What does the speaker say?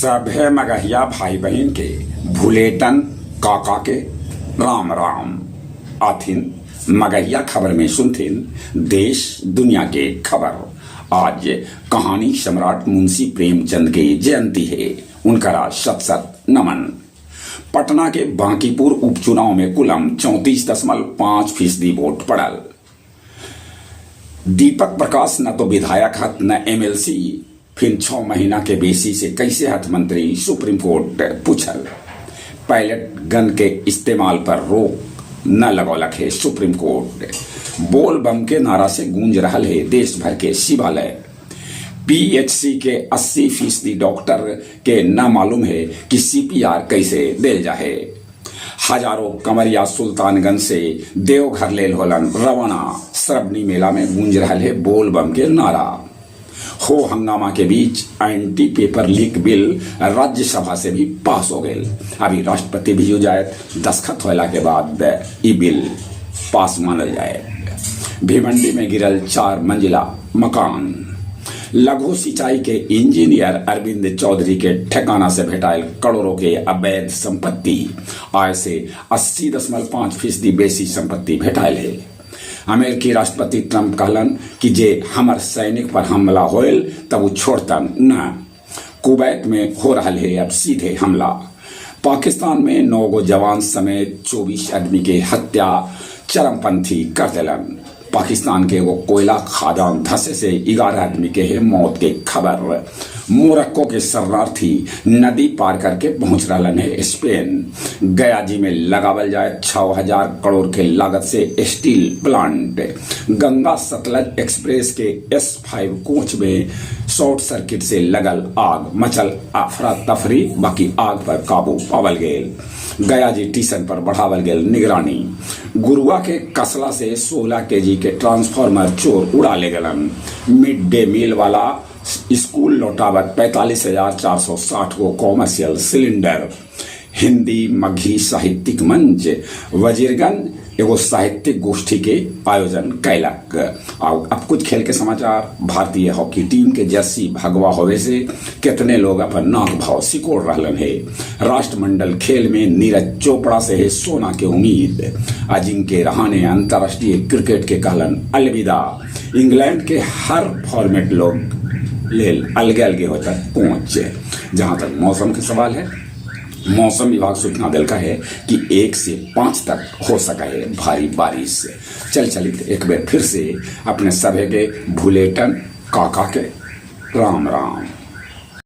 सभे मगहिया भाई बहन के भूलेटन काका के राम राम आथिन। मगहिया खबर में सुनथिन देश दुनिया के खबर। आज कहानी सम्राट मुंशी प्रेमचंद के जयंती है, उनका शत शत नमन। पटना के बांकीपुर उपचुनाव में कुलम 34.5% वोट पड़ल। दीपक प्रकाश न तो विधायक हत न एमएलसी, फिर 6 महीना के बेसी से कैसे हथ मंत्री, सुप्रीम कोर्ट पूछल। पायलट गन के इस्तेमाल पर रोक न लगौलक है सुप्रीम कोर्ट। बोल बम के नारा से गूंज रहल है देश भर के शिवालय। पीएचसी के 80% डॉक्टर के न मालूम है कि सीपीआर कैसे देल जाए। हजारों कमरिया सुल्तानगंज से देवघर लेल होलन रवाना। श्रवणी मेला में गूंज रहल है बोल बम के नारा। हो हंगामा के बीच anti paper leak bill Rajya Sabha से भी पास हो गए। अभी राष्ट्रपति भी हो जाए, दस्तखत होला के बाद ई बिल पास मानल जाए। भिवंडी में गिरल 4 मंजिला मकान। लघु सिंचाई के इंजीनियर अरविंद चौधरी के ठिकाना से भेटायल करोड़ों के अवैध संपत्ति। आय से 80.5% बेसी संपत्ति भेटायल है। अमेरिकी राष्ट्रपति ट्रंप कहलन कि जे हमर सैनिक पर हमला होल तब वो छोड़तन न। कुवैत में हो रहा है अब सीधे हमला। पाकिस्तान में 9 गो जवान समेत 24 आदमी के हत्या चरमपंथी कर दिलन। पाकिस्तान के वो कोयला खादान धसे से 11 आदमी के है मौत के खबर। मोरक्को के शरणार्थी नदी पार करके पहुंच रहलन है स्पेन। गया जी में लगावल जाए 6000 करोड़ के लागत से steel plant. Ganga Sutlej express के S5 कोच में शॉर्ट सर्किट से लगल आग, मचल अफरा तफरी, बाकी आग पर काबू पावल गेल। गया जी स्टेशन पर बढ़ावल गेल निगरानी। गुरुआ के कसला से 16 केजी के ट्रांसफार्मर चोर उड़ा ले गलन। मिड डे मील वाला स्कूल लौटावत 45,460 को कॉमर्शियल सिलेंडर। हिंदी मघी साहित्यिक मंच वजीरगंज एगो साहित्यिक गोष्ठी के आयोजन कैलक। अब कुछ खेल के समाचार। भारतीय हॉकी टीम के जर्सी भगवा होवे से कितने लोग अपन नाक भाव सिकोड़ रहलन है। राष्ट्रमंडल खेल में नीरज चोपड़ा से है सोना के उम्मीद। अजिंक्य रहाणे अंतर्राष्ट्रीय क्रिकेट के कहलन अलविदा। इंग्लैंड के हर फॉर्मेट लोग लेल अलगे अलगे होता पहुंच। जहां तक मौसम के सवाल है, मौसम विभाग सूचना दिलका है कि 1 से 5 तक हो सका है भारी बारिश। चलित एक बार फिर से अपने सभी के भूलेटन काका के राम राम।